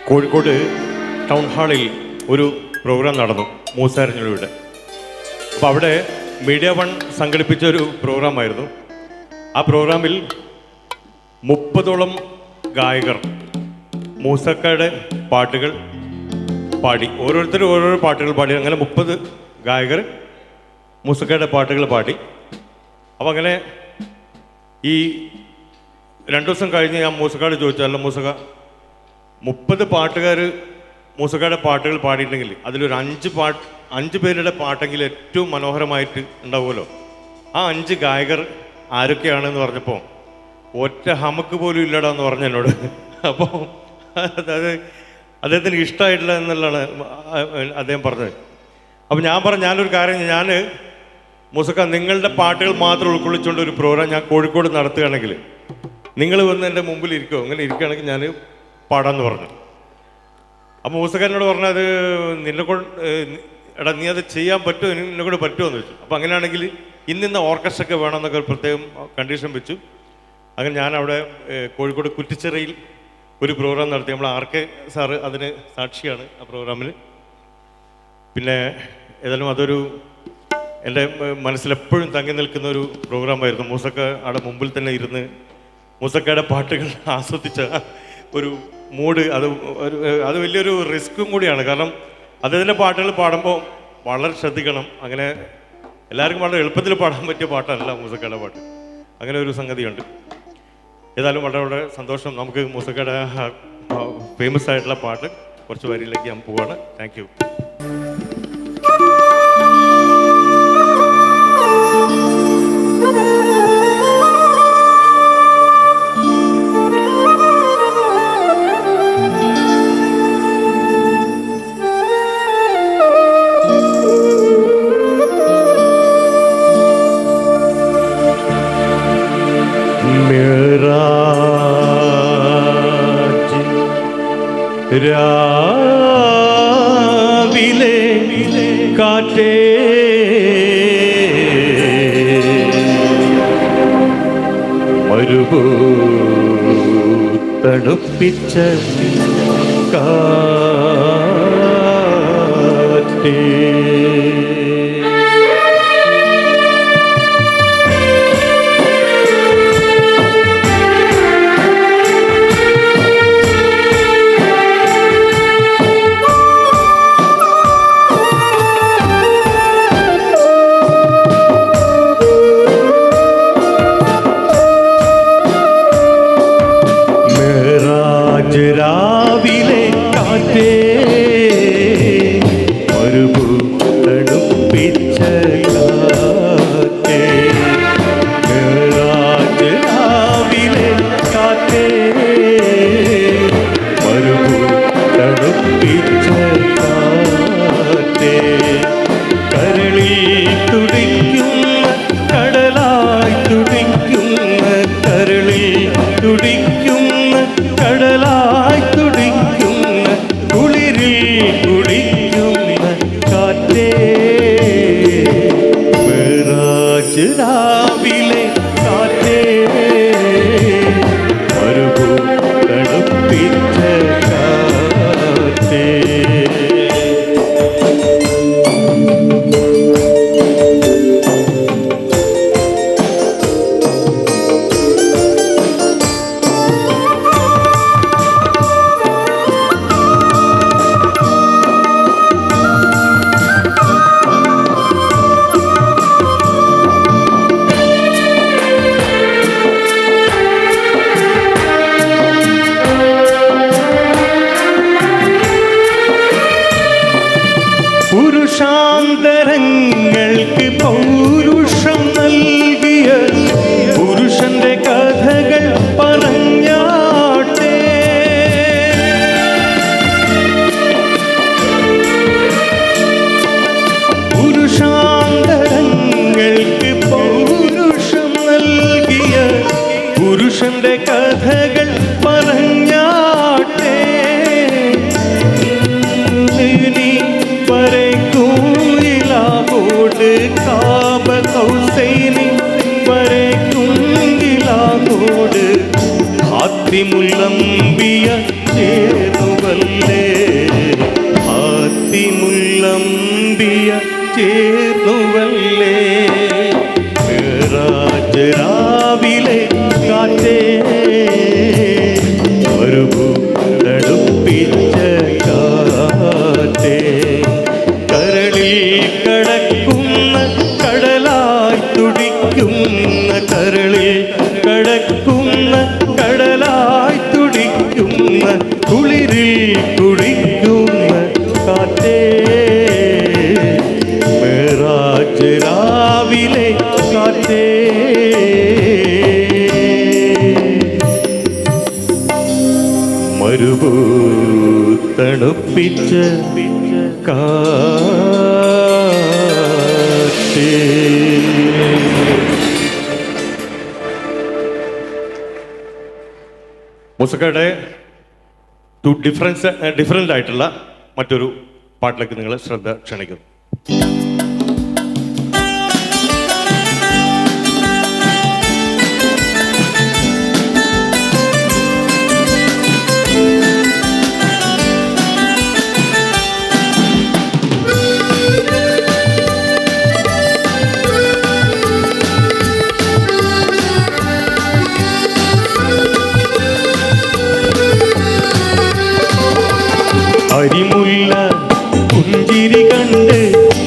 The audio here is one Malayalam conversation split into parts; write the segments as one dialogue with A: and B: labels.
A: കോഴിക്കോട് ടൗൺ ഹാളിൽ ഒരു പ്രോഗ്രാം നടന്നു മൂസാരഞ്ഞിയുടെ. അപ്പോൾ അവിടെ മീഡിയ വൺ സംഘടിപ്പിച്ച ഒരു പ്രോഗ്രാമായിരുന്നു. ആ പ്രോഗ്രാമിൽ 30ഓളം ഗായകർ മൂസക്കയുടെ പാട്ടുകൾ പാടി, ഓരോരുത്തരും ഓരോരോ പാട്ടുകൾ പാടി. അങ്ങനെ 30 ഗായകർ മൂസക്കയുടെ പാട്ടുകൾ പാടി. അപ്പം അങ്ങനെ ഈ 2 ദിവസം കഴിഞ്ഞ് ഞാൻ മൂസക്കയോട് ചോദിച്ചല്ല, മൂസക്ക 30 പാട്ടുകാർ മൂസക്കയുടെ പാട്ടുകൾ പാടിയിട്ടുണ്ടെങ്കിൽ അതിലൊരു 5 പേരുടെ പാട്ടെങ്കിലും ഏറ്റവും മനോഹരമായിട്ട് ഉണ്ടാവുമല്ലോ. ആ 5 ഗായകർ ആരൊക്കെയാണെന്ന് പറഞ്ഞപ്പോൾ ഒറ്റ ഹമക്ക് പോലും ഇല്ലടാന്ന് പറഞ്ഞു എന്നോട്. അപ്പോൾ അത് അദ്ദേഹത്തിന് ഇഷ്ടമായിട്ടില്ല എന്നുള്ളതാണ് അദ്ദേഹം പറഞ്ഞത്. അപ്പോൾ ഞാൻ പറഞ്ഞു, ഞാനൊരു കാര്യം, ഞാൻ മൂസക്ക നിങ്ങളുടെ പാട്ടുകൾ മാത്രം ഉൾക്കൊള്ളിച്ചുകൊണ്ട് ഒരു പ്രോഗ്രാം ഞാൻ കോഴിക്കോട് നടത്തുകയാണെങ്കിൽ നിങ്ങൾ വന്ന് എൻ്റെ മുമ്പിൽ ഇരിക്കുമോ? അങ്ങനെ ഇരിക്കുകയാണെങ്കിൽ ഞാൻ പാടാമെന്ന് പറഞ്ഞു. അപ്പോൾ മൂസക്കനോട് പറഞ്ഞത് നിന്നെ കൊണ്ട് എടാ നീ അത് ചെയ്യാൻ പറ്റുമോ, നിന്നെ കൂടെ പറ്റുമോ എന്ന് വെച്ചു. അപ്പോൾ അങ്ങനെയാണെങ്കിൽ ഇന്നിന്ന ഓർക്കസ്ട്രയൊക്കെ വേണമെന്നൊക്കെ ഒരു പ്രത്യേകം കണ്ടീഷൻ വെച്ചു. അങ്ങനെ ഞാൻ അവിടെ കോഴിക്കോട് കുറ്റിച്ചിറയിൽ ഒരു പ്രോഗ്രാം നടത്തി. നമ്മൾ RK സാറ് അതിന് സാക്ഷിയാണ് ആ പ്രോഗ്രാമിൽ. പിന്നെ ഏതായാലും അതൊരു എൻ്റെ മനസ്സിലെപ്പോഴും തങ്ങി നിൽക്കുന്ന ഒരു പ്രോഗ്രാമായിരുന്നു. മൂസക്ക അവിടെ മുമ്പിൽ തന്നെ ഇരുന്ന് മൂസക്കയുടെ പാട്ടുകൾ ആസ്വദിച്ച ഒരു മൂഡ്, അത് വലിയൊരു റിസ്ക്കും കൂടിയാണ്. കാരണം അദ്ദേഹത്തിൻ്റെ പാട്ടുകൾ പാടുമ്പോൾ വളരെ ശ്രദ്ധിക്കണം. അങ്ങനെ എല്ലാവർക്കും വളരെ എളുപ്പത്തിൽ പാടാൻ പറ്റിയ പാട്ടല്ല മൂസക്കയുടെ പാട്ട്. അങ്ങനെ ഒരു സംഗതിയുണ്ട്. ഏതായാലും വളരെ വളരെ സന്തോഷം. നമുക്ക് മൂസക്കയുടെ ഫേമസ് ആയിട്ടുള്ള പാട്ട് കുറച്ച് വരിയിലേക്ക് ഞാൻ പോവാണ്. Thank you. രാവിലെ കാറ്റേ തണുപ്പിച്ച കാറ്റേ രാവിലെ കാറ്റേ തണുപ്പിച്ച കാറ്റേ, രാവിലെ കാറ്റേ തണുപ്പിച്ച കാറ്റേ, കരളിൽ തുടിക്കുന്ന കടലായി തുടിക്കുന്ന, കരളിൽ തുടിക്കുന്ന കടലായി തുടിക്കുന്ന, കുളിരിൽ കുടിക്കുന്ന കാറ്റേ, മെഹ്റാജ് രാവിലെ കാറ്റേ തണുപ്പിച്ച കാറ്റേ. പുരുഷാന്തരങ്ങൾക്ക് പൗരുഷം നൽകിയ പുരുഷന്റെ കഥകൾ പറഞ്ഞാട്ടെ, പുരുഷാന്തരങ്ങൾക്ക് പൗരുഷം നൽകിയ പുരുഷന്റെ കഥകൾ പറഞ്ഞാട്ടെ, കാബ കൗസൈനി വരേക്കുങ്കിലാകോട് ഹാത്തിമുല്ലംബിയ ചേരുവല്ല ചേർന്നുവല്ലേ രാവിലെ കാറ്റേ മരുഭൂ തണുപ്പിച്ച കാറ്റേ കരളിൽ കടക്കുന്ന കടലായി തുടിക്കുന്ന കരളിൽ കടക്കുന്ന കടലായി തുടിക്കുന്ന കുളിരിൽ കുടിക്കുന്ന കാറ്റേ മേറാജ് രാവിലെ കാറ്റേ മരുഭൂ തണുപ്പിച്ച കാറ്റേ. മൂസക്കയുടെ ഡിഫറൻ്റ് ആയിട്ടുള്ള മറ്റൊരു പാട്ടിലേക്ക് നിങ്ങൾ ശ്രദ്ധ ക്ഷണിക്കുന്നു. അരിമുല്ല പുഞ്ചിരി കണ്ട്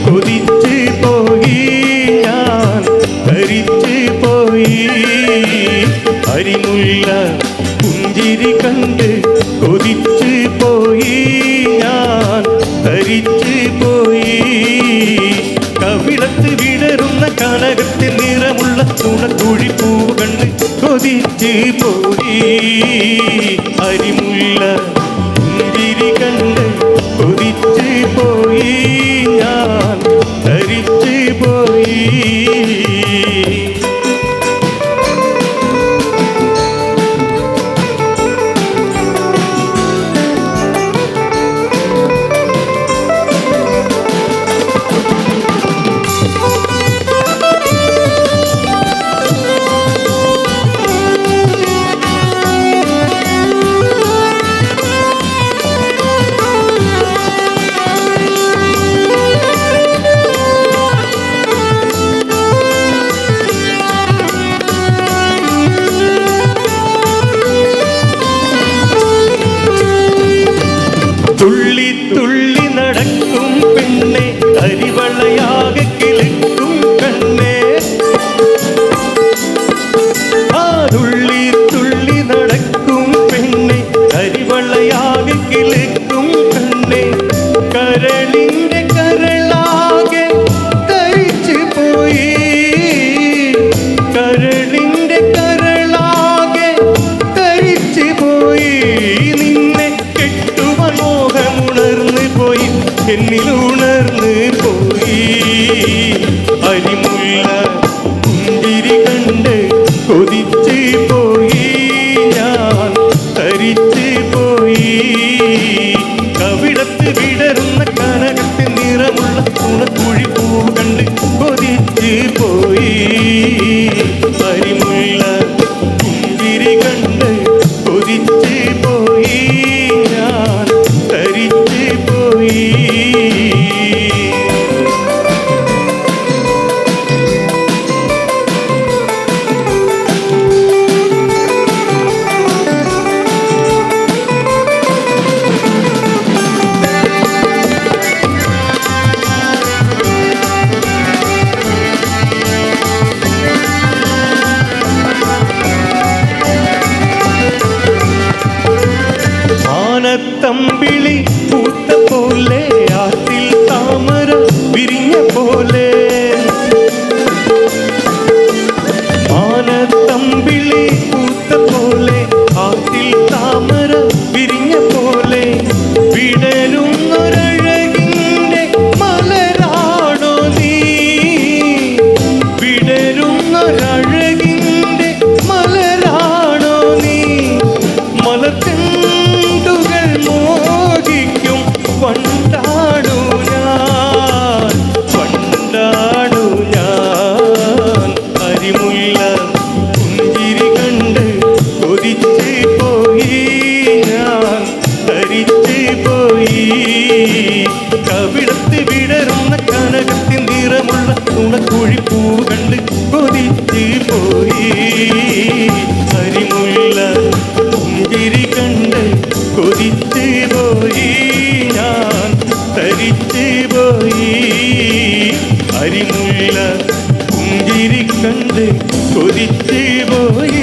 A: കൊതിച്ച് പോയി ഞാൻ ധരിച്ച് പോയി അരിമുല്ല പുഞ്ചിരി കണ്ട് കൊതിച്ച് പോയി ഞാൻ ധരിച്ച് പോയി കവിളത്ത് വിടരുന്ന കനകത്തിൽ നിറമുള്ള തുണക്കുഴിപ്പൂ കണ്ട് കൊതിച്ച് പോയി അരിമുല്ല പുഞ്ചിരി കണ്ട് കൊതിച്ച് പോയി ഞാൻ ധരിച്ച് പോയി തുള്ളി തുള്ളി നടക്കും പെണ്ണെ അരിവളയാകെ കിളിക്കും കണ്ണേ ആ തുള്ളി തുള്ളി നടക്കും പെണ്ണെ അരിവളയാകെ കിളിക്കും കണ്ണേ കരളിന്റെ കരളാകെ ധരിച്ചു പോയി കരളിന്റെ കരളാകെ ധരിച്ചു പോയി നിന്നെ മോഹമുണർന്ന് പോയി എന്നിലുണർന്ന് പോയി അരിമുല്ല പുഞ്ചിരി കണ്ട് കൊതിച്ച് പോയി ഞാൻ ധരിച്ച് പോയി കവിളത്ത് വിടരുന്ന കനകത്തിൽ നിറമുള്ള തുണക്കുഴിപ്പൂ കണ്ട് കൊതിച്ച് പോയി അരിമുല്ല പുഞ്ചിരി കണ്ട് കൊതിച്ച് പോയി ഞാൻ ധരിച്ച് പോയി തമ്പിളി പൂത്ത പോലെ ആറ്റിൽ താമര വിരിഞ്ഞ പോലെ ആനത്തമ്പിളി പൂത്ത പോലെ ആറ്റിൽ താമര വിരിഞ്ഞ പോലെ വിടരുന്നൊരഴകിന്റെ മലരാണോ നീ വിടരുന്നൊരഴകിന്റെ മലരാണോ നീ മലത്തിൻ മോഹിക്കും പണ്ടാണു ഞാൻ അരിമുല്ല പുഞ്ചിരി കണ്ട് കൊതിച്ച് പോയി ഞാൻ ധരിച്ച് പോയി കവിളത്ത് വിടരുന്ന കനകത്തിൽ നുണക്കുഴിപ്പൂ കണ്ട് കൊതിച്ച് പോയി. കരിമുല്ല പുഞ്ചിരി കണ്ട് കൊതിച്ച് പോയി, ഞാൻ തരിച്ച് പോയി. കരിമുല്ല പുഞ്ചിരി കണ്ട് കൊതിച്ച് പോയി.